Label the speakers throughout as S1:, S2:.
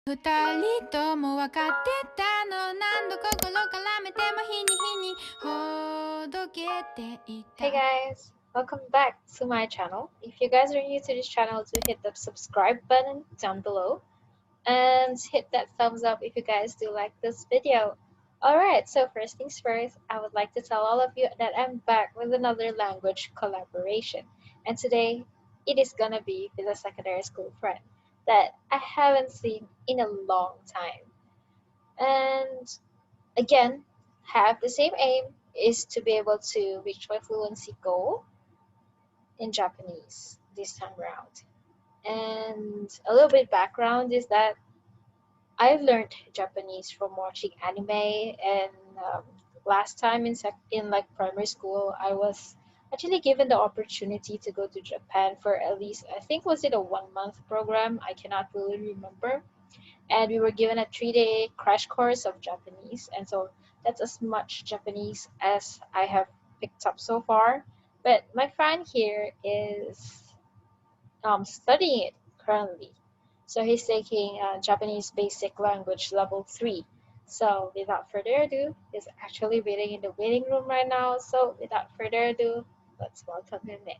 S1: 二人とも分かってたの何度心絡めても日に日にほどけていた
S2: Hey guys, welcome back to my channel. If you guys are new to this channel, do hit the subscribe button down below and hit that thumbs up if you guys do like this video. Alright, so first things first, I would like to tell all of you that I'm back with another language collaboration. And today, it is gonna be with a secondary school friend that I haven't seen in a long time. And again, have the same aim is to be able to reach my fluency goal in Japanese this time around. And a little bit background is that I learned Japanese from watching anime, and last time in like primary school, I was actually given the opportunity to go to Japan for at least, I think was it a 1 month program? I cannot really remember. And we were given a 3-day crash course of Japanese, and so that's as much Japanese as I have picked up so far. But my friend here is studying it currently, so he's taking Japanese Basic Language Level 3. So without further ado, he's actually waiting in the waiting room right now. So without further ado, let's welcome him in.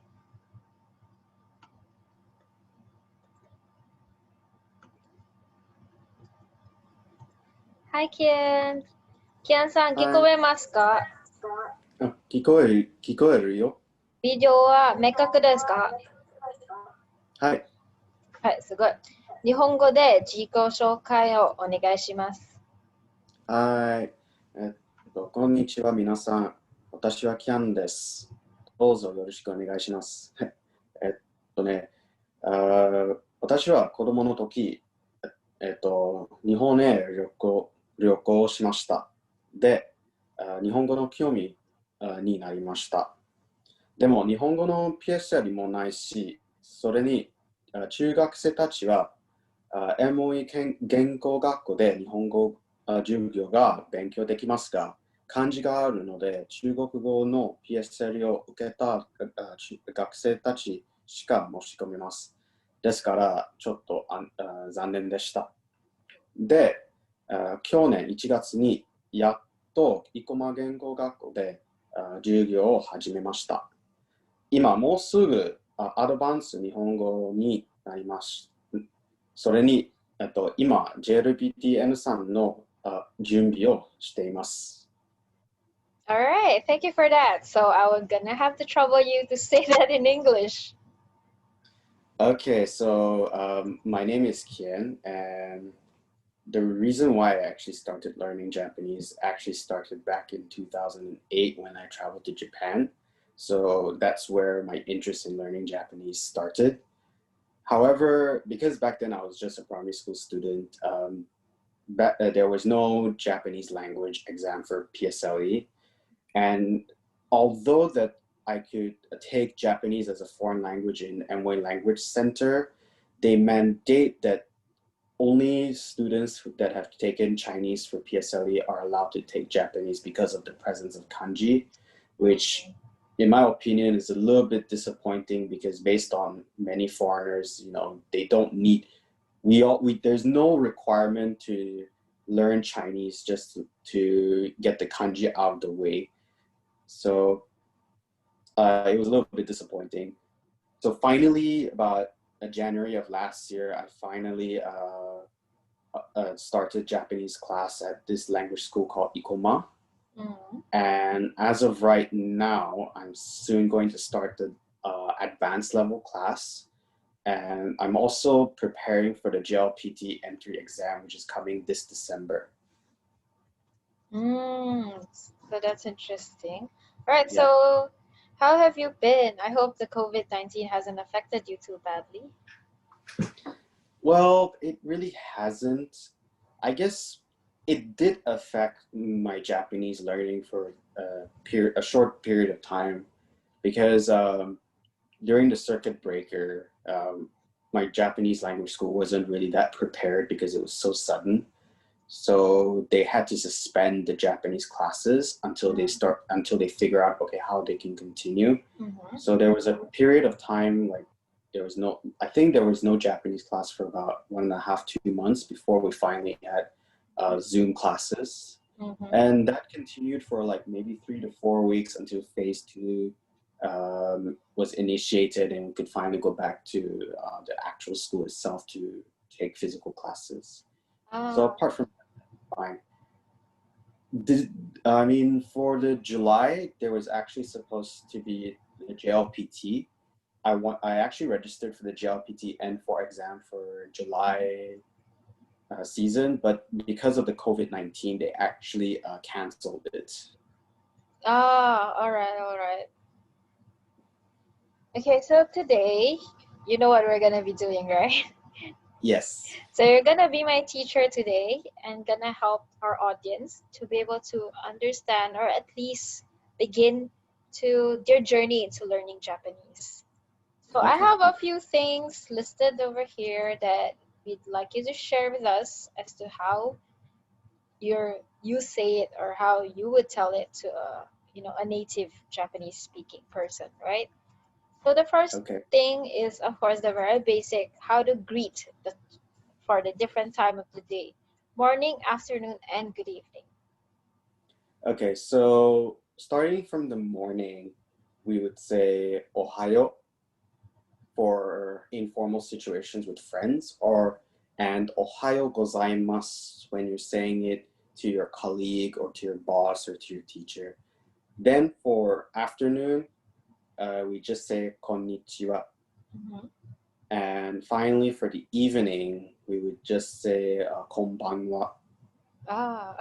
S2: Hi Kian. Kian さん、聞こえますか？
S3: 聞こえるよ。
S2: ビデオは明確ですか？
S3: はい。
S2: はい、すごい。日本語で自己紹介をお願いします。
S3: はい。こんにちは、皆さん。私はキャンです。どうぞよろしくお願いします。私は子供の時、日本へ旅行しました。で、日本語の興味になりました。でも、日本語の PSL もないし、それに中学生たちはMOE 言語学校で日本語授業が勉強できますが、漢字があるので、中国語の PSL を受けた学生たちしか申し込みます。ですから、ちょっと残念でした。で、去年1月にやっと生駒言語学校で授業を始めました。今もうすぐアドバンス日本語になります。それに、今 JLPTN さんの準備をしています。
S2: Alright, thank you for that. So I was gonna have to trouble you to say that in English.
S3: Okay, so my name is Kian, and the reason why I actually started learning Japanese actually started back in 2008 when I traveled to Japan. So that's where my interest in learning Japanese started. However, because back then I was just a primary school student, there was no Japanese language exam for PSLE. And although that I could take Japanese as a foreign language in MY Language Center, they mandate that only students that have taken Chinese for PSLE are allowed to take Japanese because of the presence of kanji, which in my opinion is a little bit disappointing because based on many foreigners, they don't need, there's no requirement to learn Chinese just to get the kanji out of the way. So it was a little bit disappointing. So finally, about January of last year, I finally started Japanese class at this language school called Ikoma. And as of right now, I'm soon going to start the advanced level class. And I'm also preparing for the JLPT entry exam, which is coming this December.
S2: So that's interesting. All right, so how have you been? I hope the COVID-19 hasn't affected you too badly.
S3: Well, it really hasn't. I guess it did affect my Japanese learning for a short period of time because during the circuit breaker, my Japanese language school wasn't really that prepared because it was so sudden. So they had to suspend the Japanese classes until they figure out, okay, how they can continue. So there was a period of time, like I think there was no Japanese class for about 1.5, 2 months before we finally had Zoom classes. And that continued for like maybe 3 to 4 weeks until phase 2 was initiated, and we could finally go back to the actual school itself to take physical classes. So apart from that, fine. I mean, for the July, there was actually supposed to be the JLPT. I actually registered for the JLPT and for exam for July season, but because of the COVID-19, they actually canceled it.
S2: All right. Okay, so today, you know what we're gonna be doing, right?
S3: Yes.
S2: So you're gonna be my teacher today and gonna help our audience to be able to understand or at least begin to their journey into learning Japanese. So I
S3: Okay.
S2: have a few things listed over here that we'd like you to share with us as to how you say it or how you would tell it to a native Japanese speaking person, right? So the first
S3: Okay.
S2: thing is, of course, the very basic, how to greet for the different time of the day, morning, afternoon, and good evening.
S3: Okay, so starting from the morning, we would say ohayo for informal situations with friends, and ohayo gozaimasu when you're saying it to your colleague or to your boss or to your teacher. Then for afternoon, we just say konnichiwa. And finally, for the evening, we would just say konbanwa.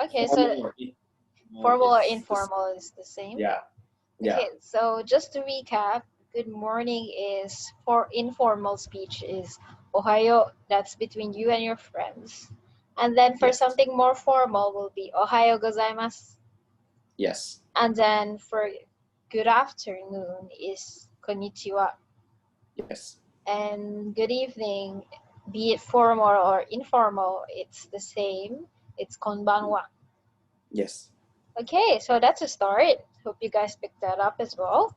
S2: Okay, so
S3: Formal or
S2: formal or
S3: it's
S2: informal is the same.
S3: yeah.
S2: Okay, so just to recap, good morning is for informal speech is ohayo, that's between you and your friends. And then for
S3: Yes.
S2: something more formal will be ohayo gozaimasu.
S3: Yes.
S2: And then for good afternoon is konnichiwa.
S3: Yes.
S2: And good evening, be it formal or informal, it's the same. It's konbanwa.
S3: Yes.
S2: Okay, so that's a start. Hope you guys picked that up as well.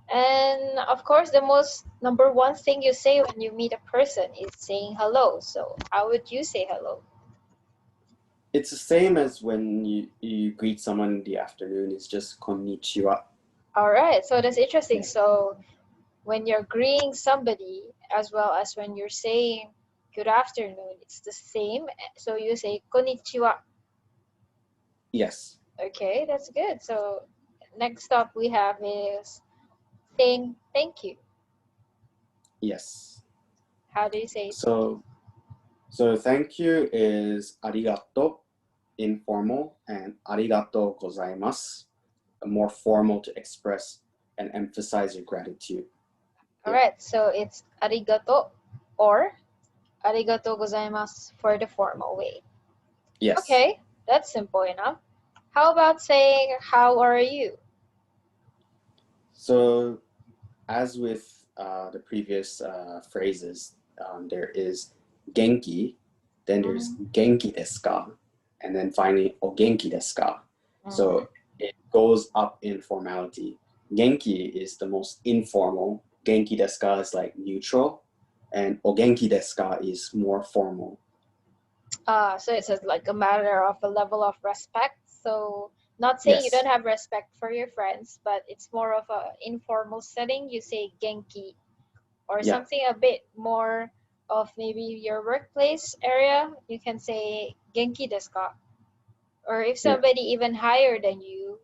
S2: And of course, the most number one thing you say when you meet a person is saying hello. So how would you say hello?
S3: It's the same as when you greet someone in the afternoon. It's just konnichiwa.
S2: All right, so that's interesting.
S3: Yeah.
S2: So when you're greeting somebody as well as when you're saying good afternoon, it's the same. So you say konnichiwa.
S3: Yes.
S2: Okay, that's good. So next up we have is saying thank you.
S3: Yes.
S2: How do you say thank you?
S3: So thank you is arigato, informal, and arigato gozaimasu, more formal to express and emphasize your gratitude.
S2: All right, so it's arigato or arigato gozaimasu for the formal way.
S3: Yes.
S2: Okay, that's simple enough. How about saying how are you?
S3: So as with the previous phrases, there is genki, then there's genki desu ka, and then finally o genki desu ka. So it goes up in formality. Genki is the most informal. Genki desu ka is like neutral, and o genki desu ka is more formal.
S2: So it's like a matter of a level of respect. So not saying you
S3: Yes.
S2: don't have respect for your friends, but it's more of a informal setting. You say genki or
S3: Yeah.
S2: something a bit more of maybe your workplace area. You can say genki desu ka. Or if somebody even higher than you,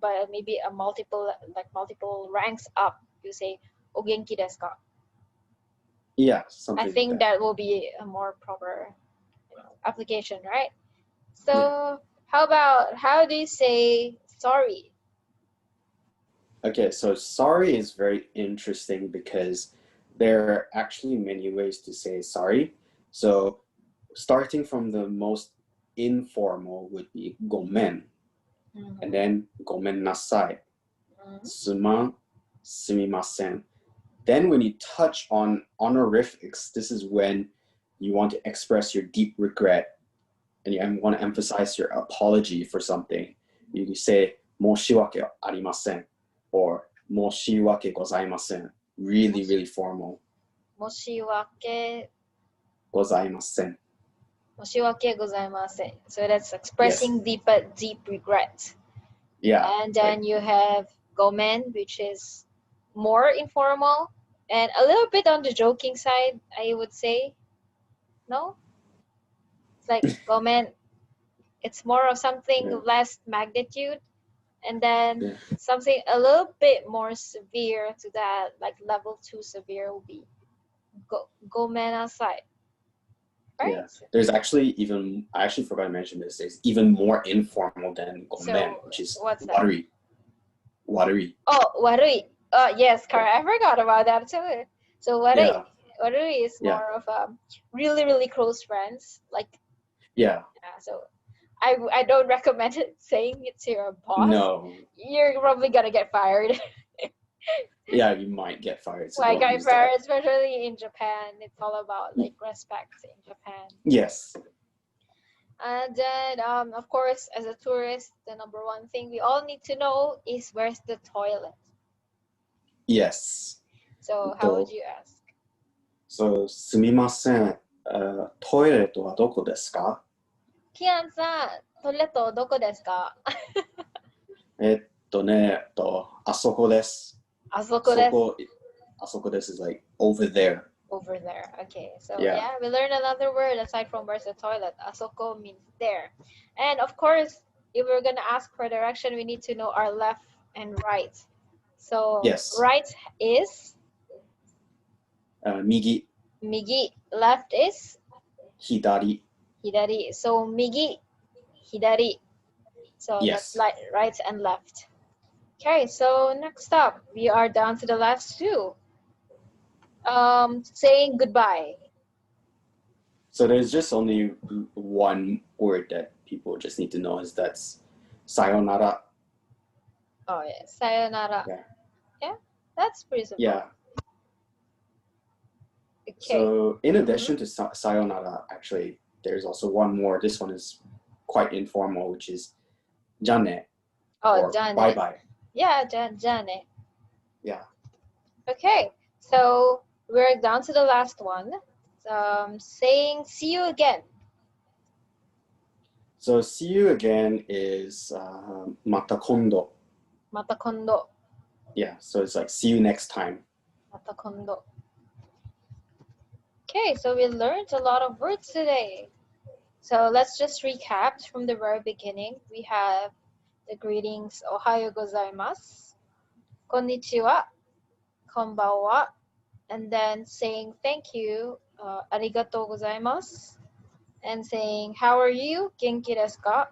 S2: but maybe a multiple ranks up, you say o genki desu ka.
S3: Yeah,
S2: I
S3: something
S2: think
S3: like that.
S2: that will be a more proper application, right? So how do you say sorry?
S3: Okay, so sorry is very interesting because there are actually many ways to say sorry. So starting from the most informal would be gomen, and then gomen nasai, sumimasen. Then when you touch on honorifics, this is when you want to express your deep regret and you want to emphasize your apology for something. You say 申し訳ありません or 申し訳ございません. Really, really formal.
S2: Moshiwake
S3: ございません。
S2: Moshiwake gozaimasen. So that's
S3: Yes.
S2: expressing deep regret.
S3: Yeah.
S2: And then you have Gomen, which is more informal and a little bit on the joking side, I would say. No? It's like Gomen, it's more of something
S3: Yeah.
S2: less magnitude, and then
S3: Yeah.
S2: something a little bit more severe to that, like level 2 severe will be Gomen aside. Right?
S3: Yeah. There's actually even, I actually forgot to mention this, there's even more informal than gomen,
S2: So,
S3: which is
S2: what's that?
S3: watery. Watery.
S2: Oh, warui. Yes, correct. I forgot about that too. So warui, warui is more of really, really close friends. Like,
S3: Yeah.
S2: so I don't recommend saying it to your boss.
S3: No.
S2: You're probably gonna get fired.
S3: Yeah, you might get fired. So
S2: Like
S3: don't
S2: I
S3: use
S2: fired,
S3: that.
S2: especially in Japan. It's all about like respect in Japan.
S3: Yes.
S2: And then, of course, as a tourist, the number one thing we all need to know is where's the toilet.
S3: Yes.
S2: So how would you ask?
S3: So, すみません。トイレットはどこですか？
S2: キアンさん、トイレットどこですか？
S3: あそこです。
S2: あそこです。
S3: あそこです is like over there.
S2: Over there. Okay. So
S3: Yeah.
S2: we learned another word aside from where's the toilet. Asoko means there. And of course, if we're gonna ask for direction, we need to know our left and right. So
S3: Yes.
S2: right is
S3: 右。
S2: 右. Left is
S3: 左。
S2: 左. So 右, 左. So
S3: Yes.
S2: that's like right and left. Okay, so next up, we are down to the last two. Saying goodbye.
S3: So there's just only one word that people just need to know is that's sayonara.
S2: Oh yeah, sayonara. Yeah, that's pretty simple.
S3: Yeah.
S2: Okay.
S3: So in addition to sayonara, actually, there's also one more. This one is quite informal, which is jane.
S2: Oh, jane.
S3: Bye-bye.
S2: Yeah, jane.
S3: Yeah.
S2: Okay, so we're down to the last one. Saying see you again.
S3: So see you again is mata kondo.
S2: Mata kondo.
S3: Yeah, so it's like see you next time.
S2: Mata kondo. Okay, so we learned a lot of words today. So let's just recap from the very beginning. We have the greetings Ohayo gozaimasu, konnichiwa, konbanwa, and then saying thank you, arigatou gozaimasu, and saying how are you, genki desu ka?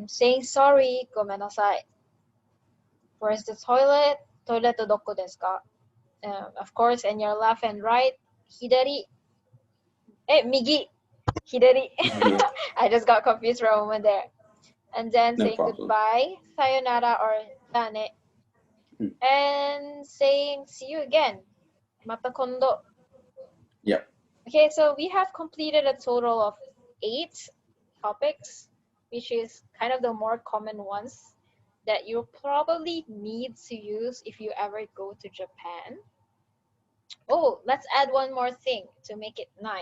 S2: Saying sorry, gomen nasai. Where's the toilet? Toilet doko desu ka? Of course, and your left and right, hidari. Migi. Hidari. I just got confused for a moment there. And then saying goodbye, sayonara or dane. And saying see you again, mata kondo.
S3: Yep.
S2: Okay, so we have completed a total of 8 topics, which is kind of the more common ones that you probably need to use if you ever go to Japan. Oh, let's add one more thing to make it 9.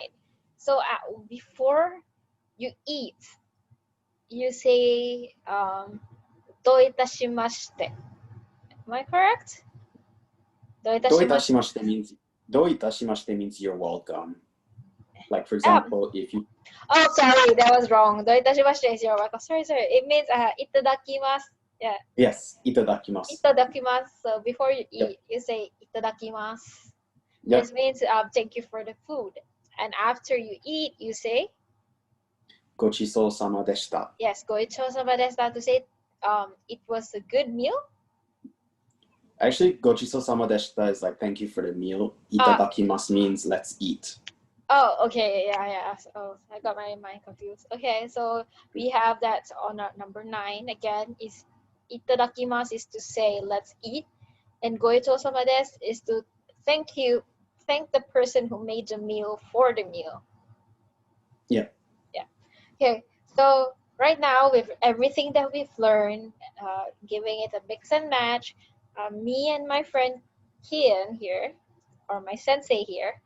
S2: So before you eat, you say "どういたしまして." Am I correct? どういたしまして
S3: means どういたしまして means you're welcome. Like for example, if you.
S2: Oh, sorry, that was wrong. どういたしまして is you're welcome. Sorry. It means いただきます. Yeah.
S3: Yes, いただきます.
S2: いただきます. So before you eat, you say いただきます. This means thank you for the food. And after you eat, you say
S3: ごちそうさまでした.
S2: Yes, ごちそうさまでした to say it was a good meal.
S3: Actually, ごちそうさまでした is like thank you for the meal. いただきます means let's eat.
S2: Oh, okay, yeah. So I got my mind confused. Okay, so we have that on number 9 again. Is いただきます is to say let's eat, and ごちそうさまです is to thank the person who made the meal for the meal.
S3: Yeah.
S2: Okay, so right now with everything that we've learned, giving it a mix and match, me and my friend Kian here or my sensei here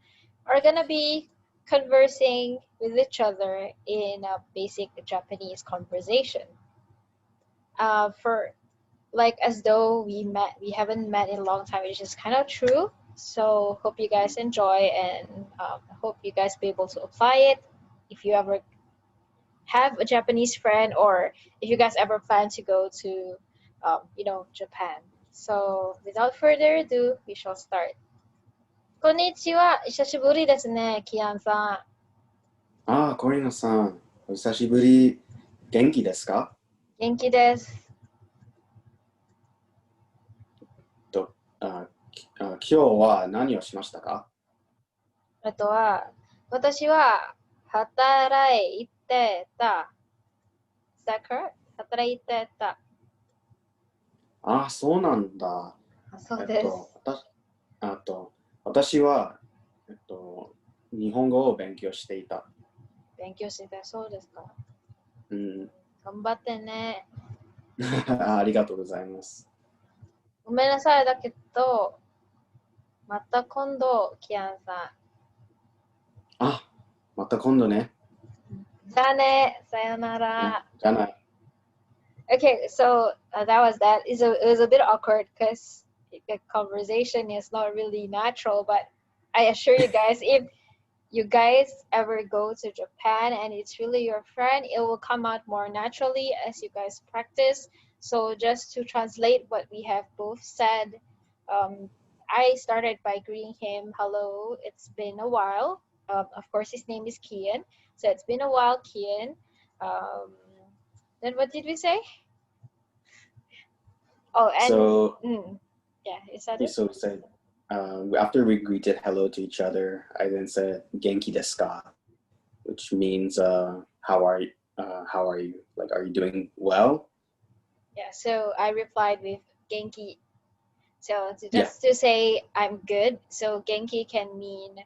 S2: are gonna be conversing with each other in a basic Japanese conversation. For like as though we haven't met in a long time, which is kind of true. So hope you guys enjoy, and hope you guys be able to apply it if you ever have a Japanese friend, or if you guys ever plan to go to Japan. So without further ado, we shall start. こんにちは。久しぶりですね、キアンさん。
S3: ああ、コリナさん、お久しぶり。元気ですか？
S2: 元気です。
S3: 今日は何をしましたか？
S2: あとは、私は働いてた。Is that correct? 働いてた。
S3: ああ、そうなんだ。
S2: そうです。
S3: 私は、日本語を勉強していた。
S2: 勉強してたそうですか？
S3: うん。
S2: 頑張ってね。
S3: ありがとうございます。
S2: ごめんなさいだけど、また今度、キアンさ
S3: ん。あ、また今度ね。
S2: じゃあね、さよなら。
S3: じゃあね。
S2: Okay, so that was that. It was a bit awkward because the conversation is not really natural, but I assure you guys, if you guys ever go to Japan and it's really your friend, it will come out more naturally as you guys practice. So just to translate what we have both said, I started by greeting him, hello, it's been a while. Of course, his name is Kian. So it's been a while, Kian. Then what did we say? Oh, and
S3: so
S2: yeah, is that it?
S3: So we said, after we greeted hello to each other, I then said "Genki desu ka," which means how are you? Like, are you doing well?
S2: Yeah. So I replied with Genki. So to say I'm good. So Genki can mean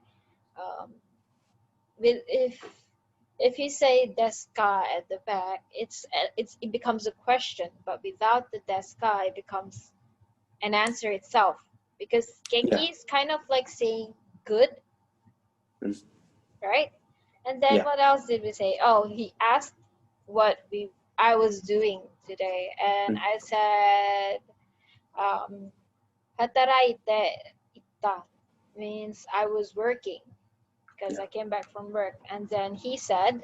S2: if you say deska at the back, it becomes a question, but without the deska, it becomes an answer itself, because Genki is kind of like saying good, right? And then what else did we say? Oh, he asked what I was doing today, and I said hataraite ita means I was working because I came back from work. And then he said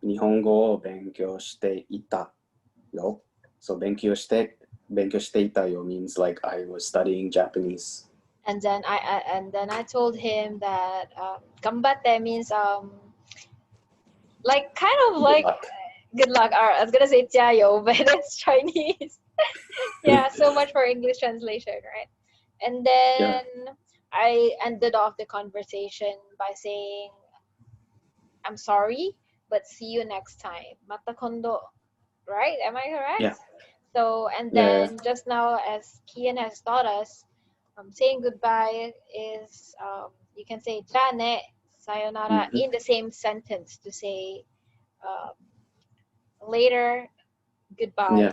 S3: 日本語を勉強していたよ。So 勉強していたよ means like I was studying Japanese.
S2: And then I told him that ganbatte means like kind of like good luck. I was gonna say 加油, but it's Chinese. Yeah, so much for English translation, right? And then I ended off the conversation by saying, I'm sorry, but see you next time. Mata kondo, right? Am I correct?
S3: Yeah.
S2: So, and then just now, as Kian has taught us, saying goodbye is, you can say ja ne, sayonara in the same sentence to say later, goodbye.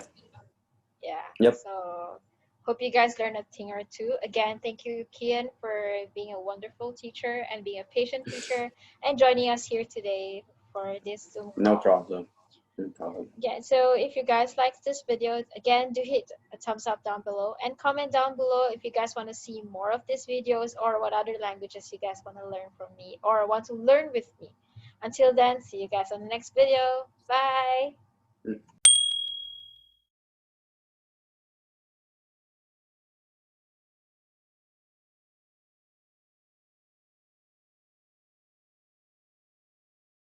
S2: Yeah.
S3: Yep.
S2: So hope you guys learn a thing or two. Again, thank you, Kian, for being a wonderful teacher and being a patient teacher and joining us here today for this Zoom call.
S3: No problem. No problem.
S2: Yeah, so if you guys like this video, again, do hit a thumbs up down below and comment down below if you guys want to see more of these videos or what other languages you guys want to learn from me or want to learn with me. Until then, see you guys on the next video. Bye.